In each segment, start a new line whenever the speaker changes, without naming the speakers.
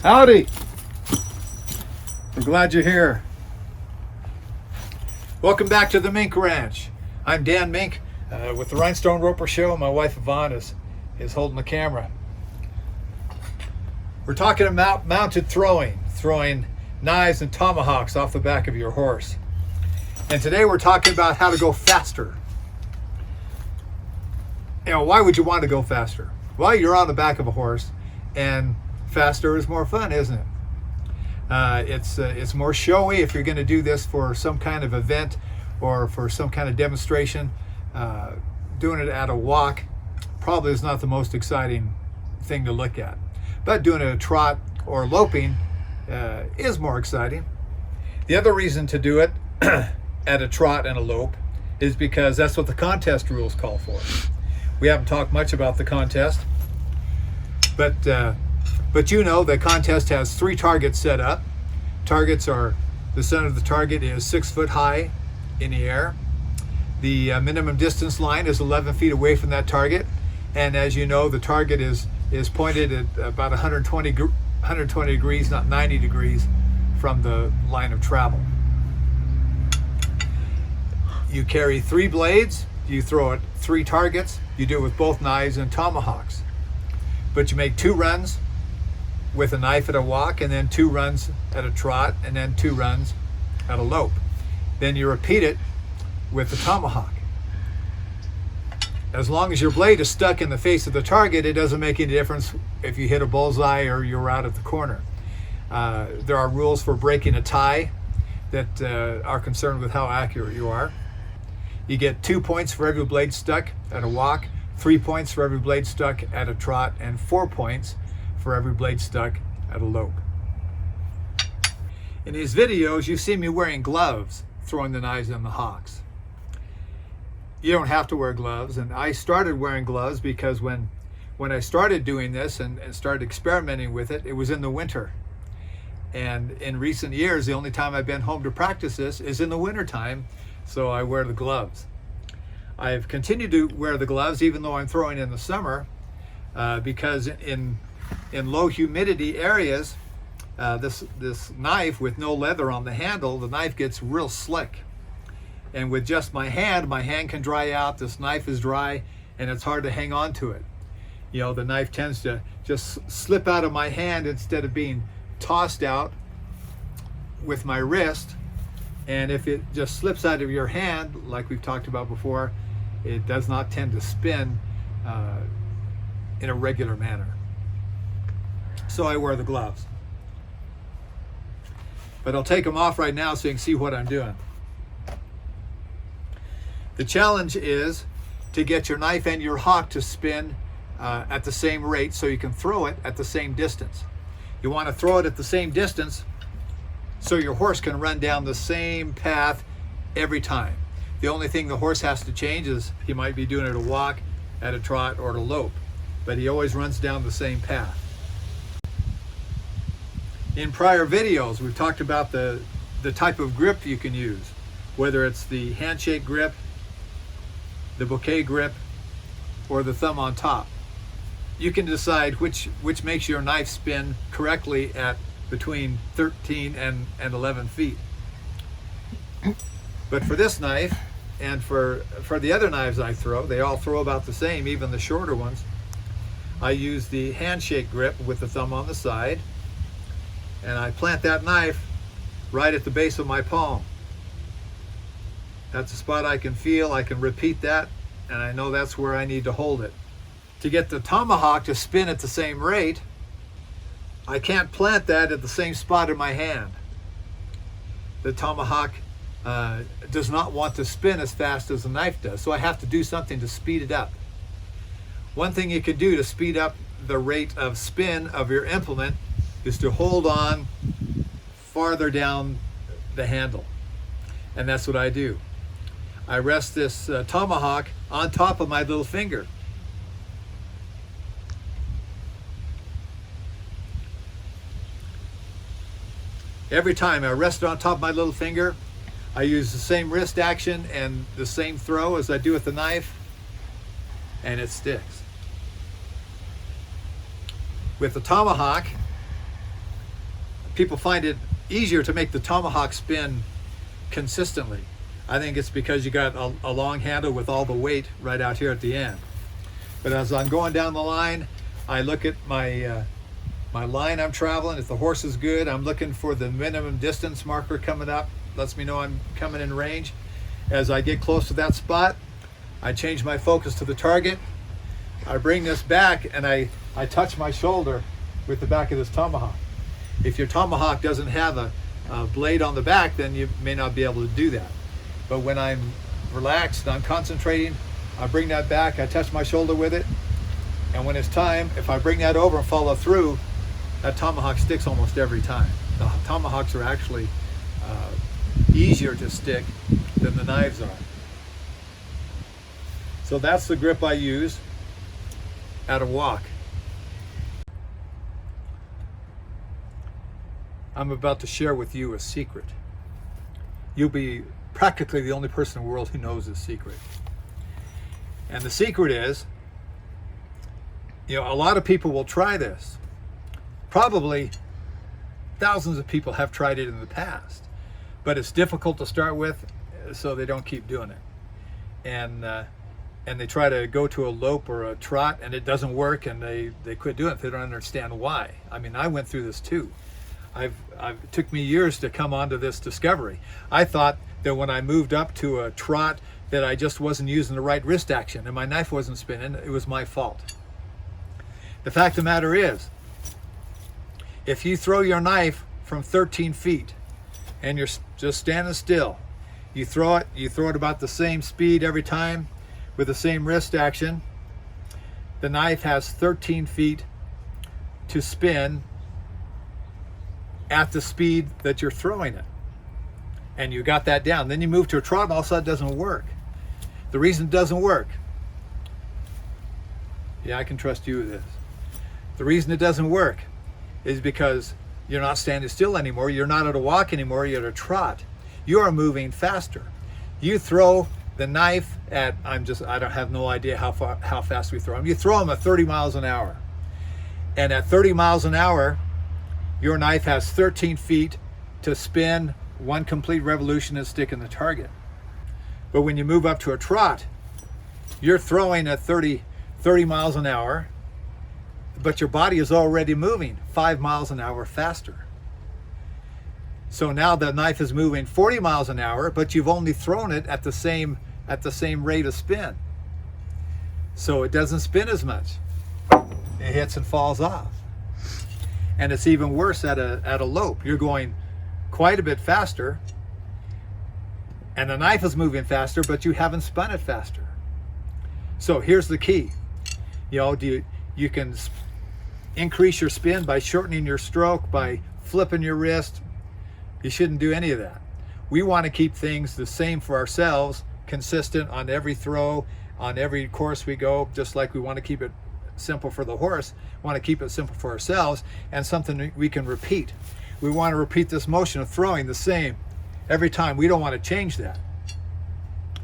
Howdy! We're glad you're here. Welcome back to the Mink Ranch. I'm Dan Mink with the Rhinestone Roper Show. My wife Yvonne is holding the camera. We're talking about mounted throwing knives and tomahawks off the back of your horse. And today we're talking about how to go faster. You know, why would you want to go faster? Well, you're on the back of a horse, and faster is more fun, isn't it? It's more showy if you're going to do this for some kind of event or for some kind of demonstration. Doing it at a walk probably is not the most exciting thing to look at, but doing it at a trot or loping is more exciting. The other reason to do it at a trot and a lope is because that's what the contest rules call for. We haven't talked much about the contest, but you know the contest has 3 targets set up. Targets are, the center of the target is 6 foot high in the air. The minimum distance line is 11 feet away from that target. And as you know, the target is pointed at about 120 degrees, not 90 degrees from the line of travel. You carry 3 blades, you throw at 3 targets, you do it with both knives and tomahawks. But you make 2 runs with a knife at a walk, and then 2 runs at a trot, and then 2 runs at a lope. Then you repeat it with the tomahawk. As long as your blade is stuck in the face of the target, it doesn't make any difference if you hit a bullseye or you're out at the corner. There are rules for breaking a tie that are concerned with how accurate you are. You get 2 points for every blade stuck at a walk, 3 points for every blade stuck at a trot, and 4 points for every blade stuck at a lope. In these videos, you see me wearing gloves, throwing the knives and the hawks. You don't have to wear gloves, and I started wearing gloves because when I started doing this and started experimenting with it, it was in the winter. And in recent years, the only time I've been home to practice this is in the winter time, so I wear the gloves. I've continued to wear the gloves even though I'm throwing in the summer, because in low humidity areas, this knife with no leather on the handle, the knife gets real slick. And with just my hand can dry out, this knife is dry, and it's hard to hang on to it. You know, the knife tends to just slip out of my hand instead of being tossed out with my wrist. And if it just slips out of your hand, like we've talked about before, it does not tend to spin in a regular manner. So I wear the gloves. But I'll take them off right now so you can see what I'm doing. The challenge is to get your knife and your hawk to spin at the same rate so you can throw it at the same distance. You want to throw it at the same distance so your horse can run down the same path every time. The only thing the horse has to change is he might be doing it at a walk, at a trot, or at a lope, but he always runs down the same path. In prior videos, we've talked about the type of grip you can use, whether it's the handshake grip, the bouquet grip, or the thumb on top. You can decide which makes your knife spin correctly at between 13 and 11 feet. But for this knife, and for the other knives I throw, they all throw about the same, even the shorter ones. I use the handshake grip with the thumb on the side, and I plant that knife right at the base of my palm. That's a spot I can feel. I can repeat that, and I know that's where I need to hold it. To get the tomahawk to spin at the same rate, I can't plant that at the same spot in my hand. The tomahawk does not want to spin as fast as the knife does, so I have to do something to speed it up. One thing you can do to speed up the rate of spin of your implement is to hold on farther down the handle, and that's what I do. I rest this tomahawk on top of my little finger. Every time I rest it on top of my little finger, I use the same wrist action and the same throw as I do with the knife, and it sticks. With the tomahawk, people find it easier to make the tomahawk spin consistently. I think it's because you got a long handle with all the weight right out here at the end. But as I'm going down the line, I look at my my line I'm traveling. If the horse is good, I'm looking for the minimum distance marker coming up. Lets me know I'm coming in range. As I get close to that spot, I change my focus to the target. I bring this back and I touch my shoulder with the back of this tomahawk. If your tomahawk doesn't have a blade on the back, then you may not be able to do that. But when I'm relaxed and I'm concentrating, I bring that back, I touch my shoulder with it, and when it's time, if I bring that over and follow through, that tomahawk sticks almost every time. The tomahawks are actually easier to stick than the knives are. So that's the grip I use at a walk. I'm about to share with you a secret. You'll be practically the only person in the world who knows this secret. And the secret is, you know, a lot of people will try this. Probably thousands of people have tried it in the past, but it's difficult to start with, so they don't keep doing it. And they try to go to a lope or a trot and it doesn't work, and they quit doing it. They don't understand why. I mean, I went through this too. It took me years to come onto this discovery. I thought that when I moved up to a trot that I just wasn't using the right wrist action and my knife wasn't spinning. It was my fault. The fact of the matter is, if you throw your knife from 13 feet and you're just standing still, you throw it about the same speed every time with the same wrist action, the knife has 13 feet to spin at the speed that you're throwing it. And you got that down. Then you move to a trot and all of a sudden it doesn't work. The reason it doesn't work, yeah, I can trust you with this. The reason it doesn't work is because you're not standing still anymore. You're not at a walk anymore. You're at a trot. You are moving faster. You throw the knife at, I have no idea how fast we throw them. You throw them at 30 miles an hour. And at 30 miles an hour, your knife has 13 feet to spin one complete revolution and stick in the target. But when you move up to a trot, you're throwing at 30 miles an hour, but your body is already moving 5 miles an hour faster. So now the knife is moving 40 miles an hour, but you've only thrown it at the same rate of spin. So it doesn't spin as much. It hits and falls off. And it's even worse at a lope. You're going quite a bit faster, and the knife is moving faster, but you haven't spun it faster. So here's the key. You know, you can increase your spin by shortening your stroke, by flipping your wrist. You shouldn't do any of that. We want to keep things the same for ourselves, consistent on every throw, on every course we go, just like we want to keep it simple for the horse. We want to keep it simple for ourselves and something we can repeat. We want to repeat this motion of throwing the same every time. We don't want to change that.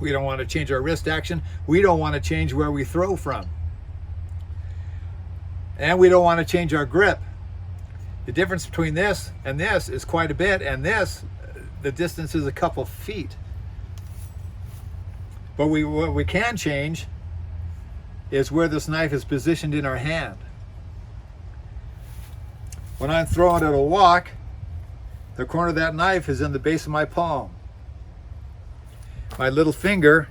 We don't want to change our wrist action. We don't want to change where we throw from. And we don't want to change our grip. The difference between this and this is quite a bit, and this, the distance is a couple feet. But what we can change is where this knife is positioned in our hand. When I'm throwing at a walk, the corner of that knife is in the base of my palm. My little finger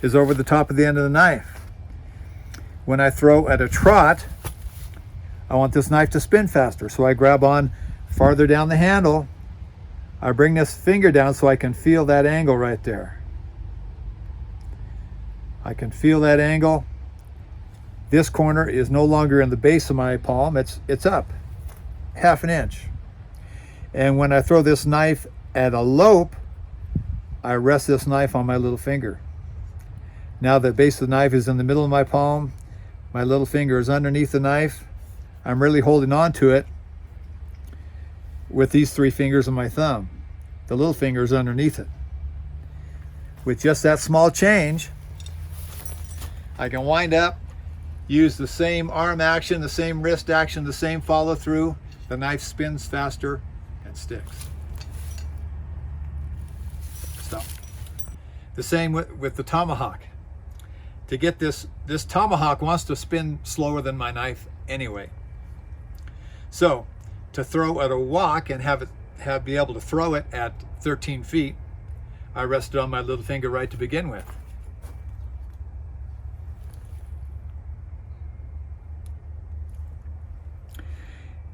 is over the top of the end of the knife. When I throw at a trot, I want this knife to spin faster, so I grab on farther down the handle. I bring this finger down so I can feel that angle right there. I can feel that angle. This corner is no longer in the base of my palm, it's up half an inch. And when I throw this knife at a lope, I rest this knife on my little finger. Now the base of the knife is in the middle of my palm, my little finger is underneath the knife. I'm really holding on to it with these 3 fingers and my thumb. The little finger is underneath it. With just that small change, I can wind up, use the same arm action, the same wrist action, the same follow through, the knife spins faster and sticks. So, the same with the tomahawk. To get this tomahawk wants to spin slower than my knife anyway. So, to throw at a walk and be able to throw it at 13 feet, I rested on my little finger right to begin with.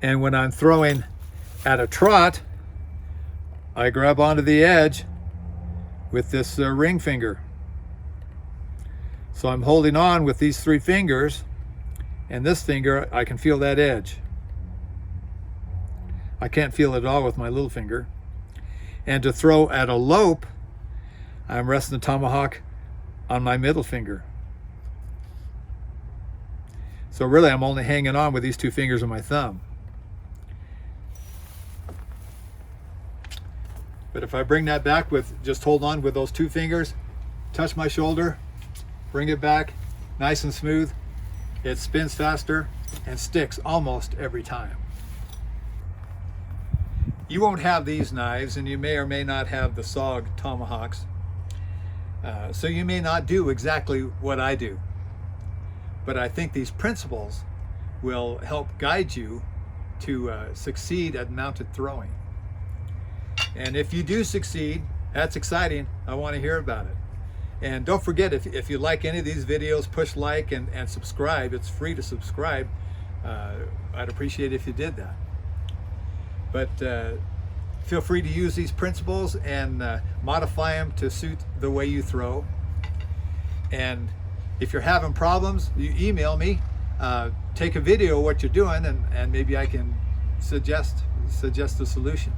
And when I'm throwing at a trot, I grab onto the edge with this ring finger. So I'm holding on with these 3 fingers, and this finger, I can feel that edge. I can't feel it at all with my little finger. And to throw at a lope, I'm resting the tomahawk on my middle finger. So really, I'm only hanging on with these 2 fingers of my thumb. But if I bring that back with, just hold on with those 2 fingers, touch my shoulder, bring it back, nice and smooth, it spins faster and sticks almost every time. You won't have these knives, and you may or may not have the SOG tomahawks. So you may not do exactly what I do. But I think these principles will help guide you to succeed at mounted throwing. And if you do succeed, that's exciting. I want to hear about it. And don't forget, if you like any of these videos, push like and subscribe. It's free to subscribe. I'd appreciate it if you did that. But feel free to use these principles and modify them to suit the way you throw. And if you're having problems, you email me, take a video of what you're doing, and maybe I can suggest a solution.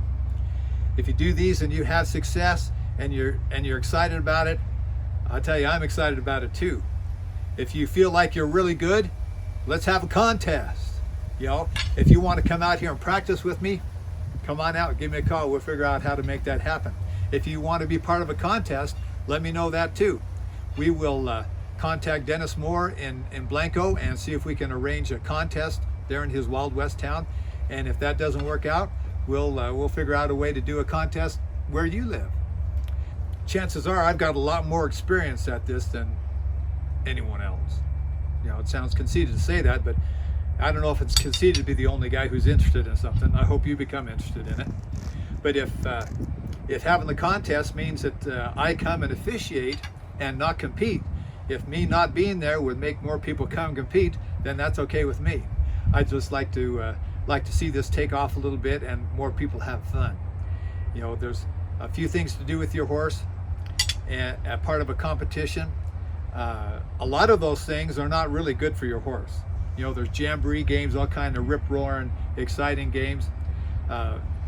If you do these and you have success and you're excited about it, I'll tell you, I'm excited about it too. If you feel like you're really good, let's have a contest. You know, if you want to come out here and practice with me, come on out, give me a call. We'll figure out how to make that happen. If you want to be part of a contest, let me know that too. We will contact Dennis Moore in Blanco and see if we can arrange a contest there in his Wild West town. And if that doesn't work out, we'll figure out a way to do a contest where you live. Chances are I've got a lot more experience at this than anyone else. You know, it sounds conceited to say that, but I don't know if it's conceited to be the only guy who's interested in something. I hope you become interested in it. But if having the contest means that I come and officiate and not compete, if me not being there would make more people come compete, then that's okay with me. I'd just like to see this take off a little bit and more people have fun. You know, there's a few things to do with your horse and a part of a competition. A lot of those things are not really good for your horse. You know, there's jamboree games, all kind of rip-roaring, exciting games.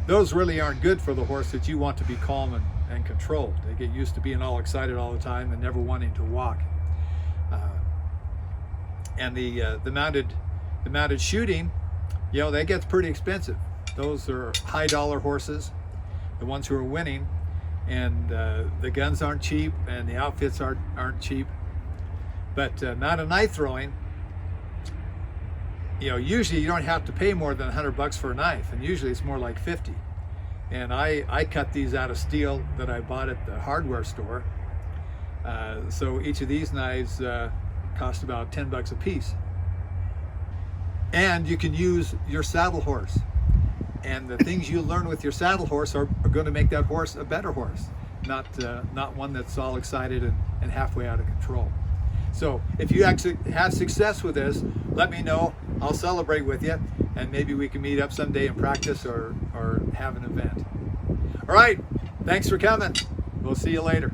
Those really aren't good for the horse that you want to be calm and controlled. They get used to being all excited all the time and never wanting to walk. And the mounted shooting, you know, that gets pretty expensive. Those are high-dollar horses, the ones who are winning, and the guns aren't cheap and the outfits aren't cheap. But mounted knife throwing, you know, usually you don't have to pay more than $100 for a knife, and usually it's more like 50. And I cut these out of steel that I bought at the hardware store. So each of these knives cost about $10 a piece. And you can use your saddle horse. And the things you learn with your saddle horse are going to make that horse a better horse, not one that's all excited and halfway out of control. So if you actually have success with this, let me know. I'll celebrate with you, and maybe we can meet up someday and practice or have an event. All right, thanks for coming. We'll see you later.